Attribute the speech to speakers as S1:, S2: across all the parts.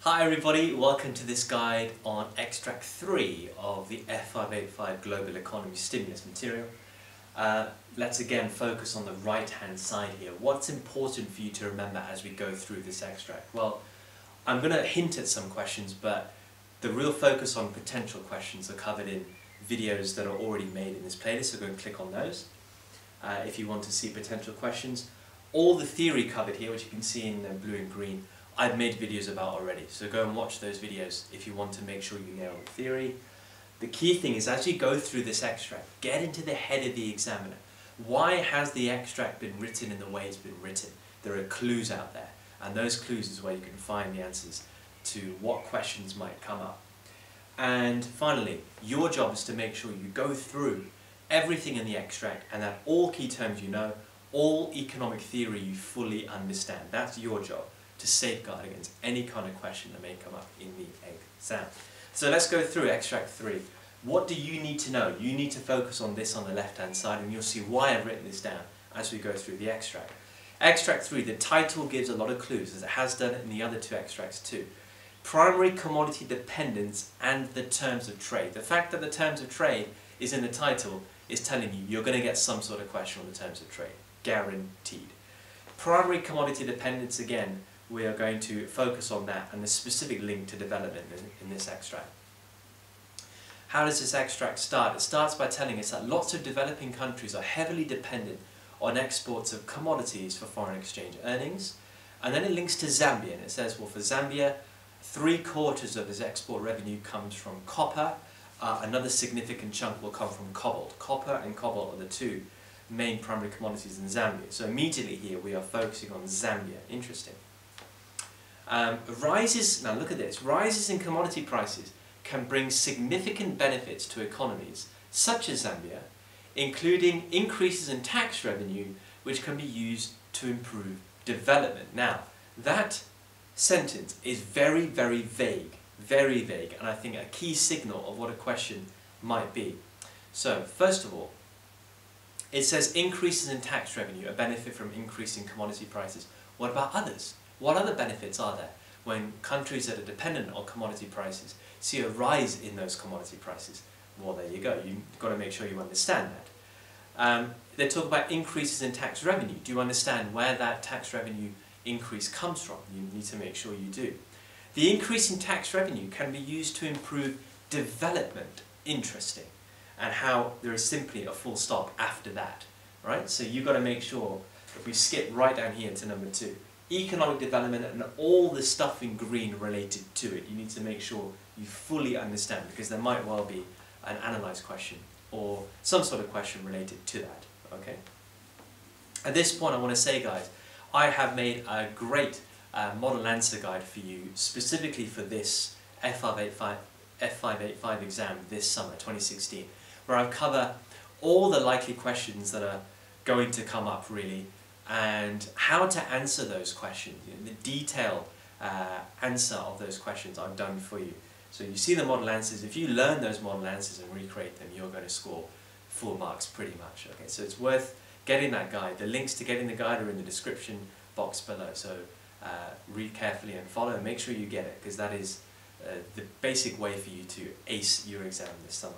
S1: Hi everybody, welcome to this guide on Extract 3 of the F585 Global Economy Stimulus material. Let's again focus on the right hand side here. What's important for you to remember as we go through this extract? Well, I'm going to hint at some questions, but the real focus on potential questions are covered in videos that are already made in this playlist, so go and click on those if you want to see potential questions. All the theory covered here, which you can see in blue and green, I've made videos about already, so go and watch those videos if you want to make sure you nail the theory. The key thing is, as you go through this extract, get into the head of the examiner. Why has the extract been written in the way it's been written? There are clues out there, and those clues is where you can find the answers to what questions might come up. And finally, your job is to make sure you go through everything in the extract and that all key terms you know, all economic theory you fully understand. That's your job, to safeguard against any kind of question that may come up in the exam. So let's go through Extract 3. What do you need to know? You need to focus on this on the left hand side, and you'll see why I've written this down as we go through the extract. Extract 3, the title gives a lot of clues, as it has done in the other two extracts too. Primary commodity dependence and the terms of trade. The fact that the terms of trade is in the title is telling you you're going to get some sort of question on the terms of trade. Guaranteed. Primary commodity dependence, again, we are going to focus on that and the specific link to development in this extract. How does this extract start? It starts by telling us that lots of developing countries are heavily dependent on exports of commodities for foreign exchange earnings. And then it links to Zambia, and it says, well, for Zambia, 3/4 of its export revenue comes from copper. Another significant chunk will come from cobalt. Copper and cobalt are the two main primary commodities in Zambia. So immediately here we are focusing on Zambia. Interesting. Now look at this, rises in commodity prices can bring significant benefits to economies such as Zambia, including increases in tax revenue which can be used to improve development. Now, that sentence is very, very vague, and I think a key signal of what a question might be. So, first of all, it says increases in tax revenue, a benefit from increasing commodity prices. What about others? What other benefits are there when countries that are dependent on commodity prices see a rise in those commodity prices? Well, there you go. You've got to make sure you understand that. They talk about increases in tax revenue. Do you understand where that tax revenue increase comes from? You need to make sure you do. The increase in tax revenue can be used to improve development. Interesting. And how there is simply a full stop after that. Right? So you've got to make sure that we skip right down here to number 2. Economic development and all the stuff in green related to it. You need to make sure you fully understand, because there might well be an analyzed question or some sort of question related to that. Okay. At this point I want to say, guys, I have made a great model answer guide for you specifically for this F585 exam this summer 2016, where I've covered all the likely questions that are going to come up really, and how to answer those questions. The detailed answer of those questions I've done for you. So you see the model answers. If you learn those model answers and recreate them, you're going to score full marks pretty much. Okay, so it's worth getting that guide. The links to getting the guide are in the description box below. So read carefully and follow, and make sure you get it, because that is the basic way for you to ace your exam this summer.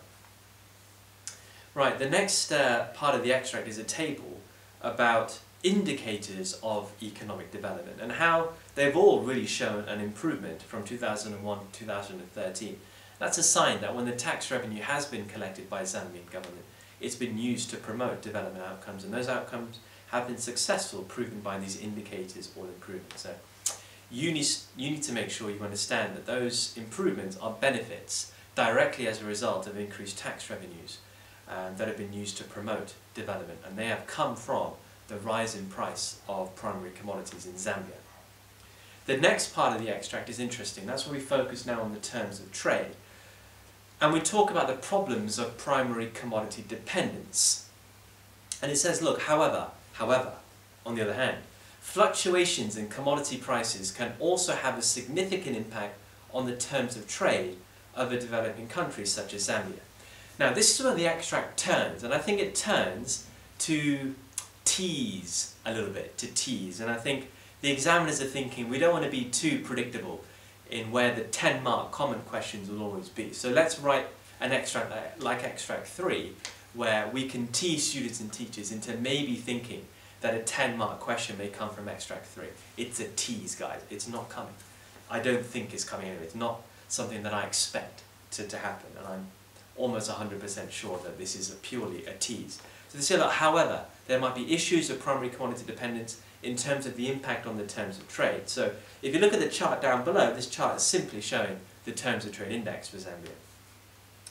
S1: Right, the next part of the extract is a table about indicators of economic development and how they've all really shown an improvement from 2001 to 2013. That's a sign that when the tax revenue has been collected by Zambian government, it's been used to promote development outcomes, and those outcomes have been successful, proven by these indicators or improvements. So you need to make sure you understand that those improvements are benefits directly as a result of increased tax revenues that have been used to promote development, and they have come from the rise in price of primary commodities in Zambia. The next part of the extract is interesting. That's where we focus now on the terms of trade. And we talk about the problems of primary commodity dependence. And it says, look, however, on the other hand, fluctuations in commodity prices can also have a significant impact on the terms of trade of a developing country such as Zambia. Now, this is where the extract turns, and I think it turns to tease a little bit, and I think the examiners are thinking we don't want to be too predictable in where the 10-mark common questions will always be. So let's write an extract like extract 3, where we can tease students and teachers into maybe thinking that a 10-mark question may come from extract 3. It's a tease, guys. It's not coming. I don't think it's coming anyway. It's not something that I expect to happen, and I'm almost 100% sure that this is purely a tease. So they say that, however, there might be issues of primary commodity dependence in terms of the impact on the terms of trade. So if you look at the chart down below, this chart is simply showing the terms of trade index for Zambia.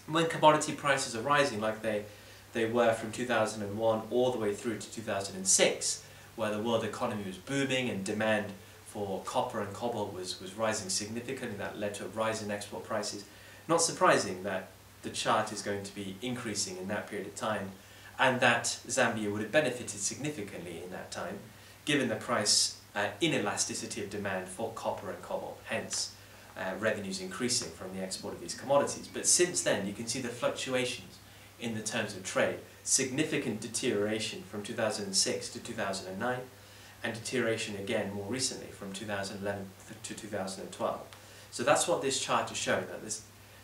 S1: When commodity prices are rising like they were from 2001 all the way through to 2006, where the world economy was booming and demand for copper and cobalt was rising significantly, that led to a rise in export prices. Not surprising that the chart is going to be increasing in that period of time, and that Zambia would have benefited significantly in that time, given the price inelasticity of demand for copper and cobalt, hence revenues increasing from the export of these commodities. But since then, you can see the fluctuations in the terms of trade, significant deterioration from 2006 to 2009, and deterioration again more recently from 2011 to 2012. So that's what this chart is showing, that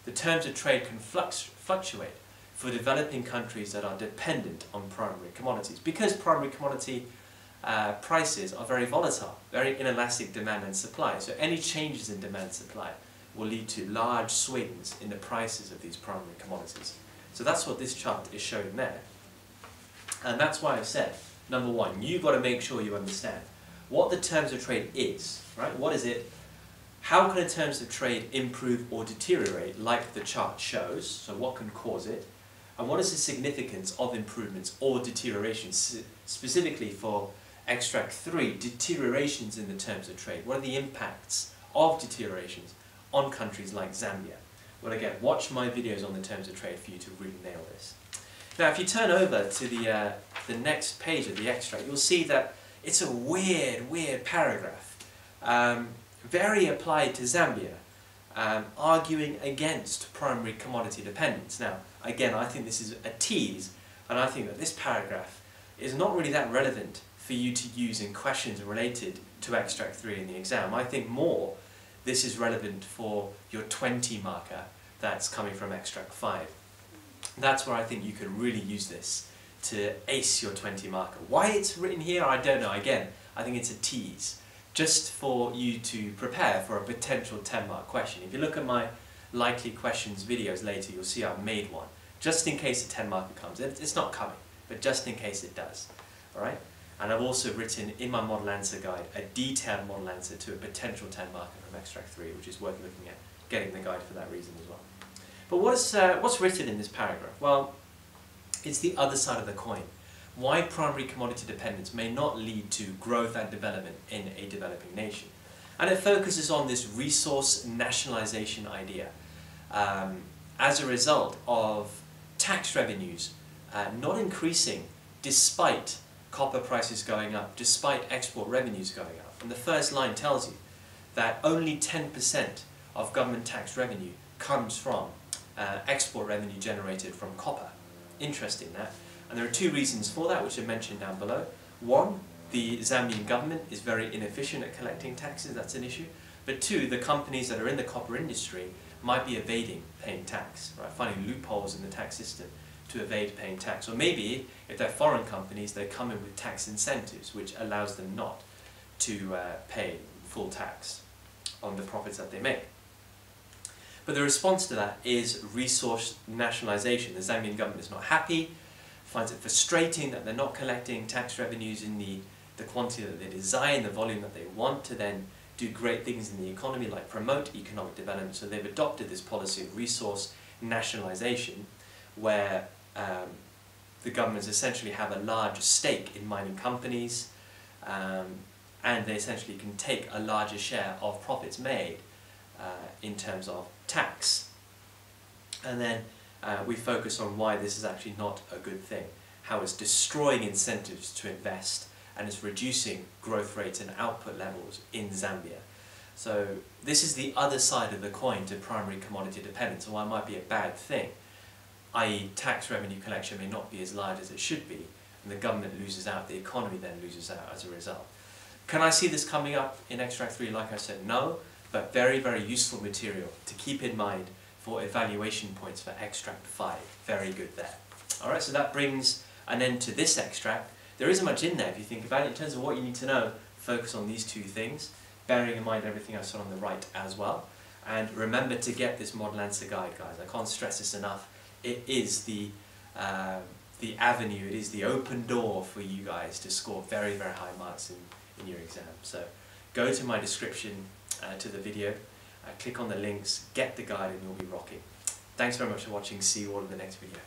S1: the terms of trade can fluctuate for developing countries that are dependent on primary commodities, because primary commodity prices are very volatile, very inelastic demand and supply. So any changes in demand and supply will lead to large swings in the prices of these primary commodities. So that's what this chart is showing there. And that's why I've said, number one, you've got to make sure you understand what the terms of trade is, right? What is it? How can the terms of trade improve or deteriorate like the chart shows? So what can cause it? And what is the significance of improvements or deteriorations, specifically for extract 3, deteriorations in the terms of trade? What are the impacts of deteriorations on countries like Zambia? Well, again, watch my videos on the terms of trade for you to really nail this. Now, if you turn over to the next page of the extract, you'll see that it's a weird paragraph, very applied to Zambia, arguing against primary commodity dependence. Now, again, I think this is a tease, and I think that this paragraph is not really that relevant for you to use in questions related to extract 3 in the exam. I think more this is relevant for your 20 marker that's coming from extract 5. That's where I think you can really use this to ace your 20 marker. Why it's written here, I don't know. Again, I think it's a tease, just for you to prepare for a potential 10-mark question. If you look at my likely questions videos later, you'll see I've made one, just in case a 10-marker comes. It's not coming, but just in case it does. All right? And I've also written in my model answer guide a detailed model answer to a potential 10-marker from extract 3, which is worth looking at, getting the guide for that reason as well. But what's written in this paragraph? Well, it's the other side of the coin. Why primary commodity dependence may not lead to growth and development in a developing nation. And it focuses on this resource nationalization idea. As a result of tax revenues not increasing despite copper prices going up, despite export revenues going up. And the first line tells you that only 10% of government tax revenue comes from export revenue generated from copper. Interesting, that. And there are two reasons for that, which are mentioned down below. One, the Zambian government is very inefficient at collecting taxes, that's an issue. But two, the companies that are in the copper industry might be evading paying tax, right? Finding loopholes in the tax system to evade paying tax. Or maybe, if they're foreign companies, they come in with tax incentives, which allows them not to pay full tax on the profits that they make. But the response to that is resource nationalization. The Zambian government is not happy, finds it frustrating that they're not collecting tax revenues in the quantity that they desire, the volume that they want to then do great things in the economy, like promote economic development. So they've adopted this policy of resource nationalization, where the governments essentially have a large stake in mining companies, and they essentially can take a larger share of profits made in terms of tax. And then we focus on why this is actually not a good thing, how it's destroying incentives to invest, and it's reducing growth rates and output levels in Zambia. So this is the other side of the coin to primary commodity dependence, and why it might be a bad thing, i.e. tax revenue collection may not be as large as it should be, and the government loses out, the economy then loses out as a result. Can I see this coming up in extract 3? Like I said, no, but very, very useful material to keep in mind for evaluation points for extract 5. Very good there. Alright, so that brings an end to this extract. There isn't much in there if you think about it. In terms of what you need to know, focus on these two things, bearing in mind everything I said on the right as well. And remember to get this model answer guide, guys. I can't stress this enough. It is the avenue, it is the open door for you guys to score very, very high marks in your exam. So go to my description to the video, click on the links, get the guide, and you'll be rocking. Thanks very much for watching. See you all in the next video.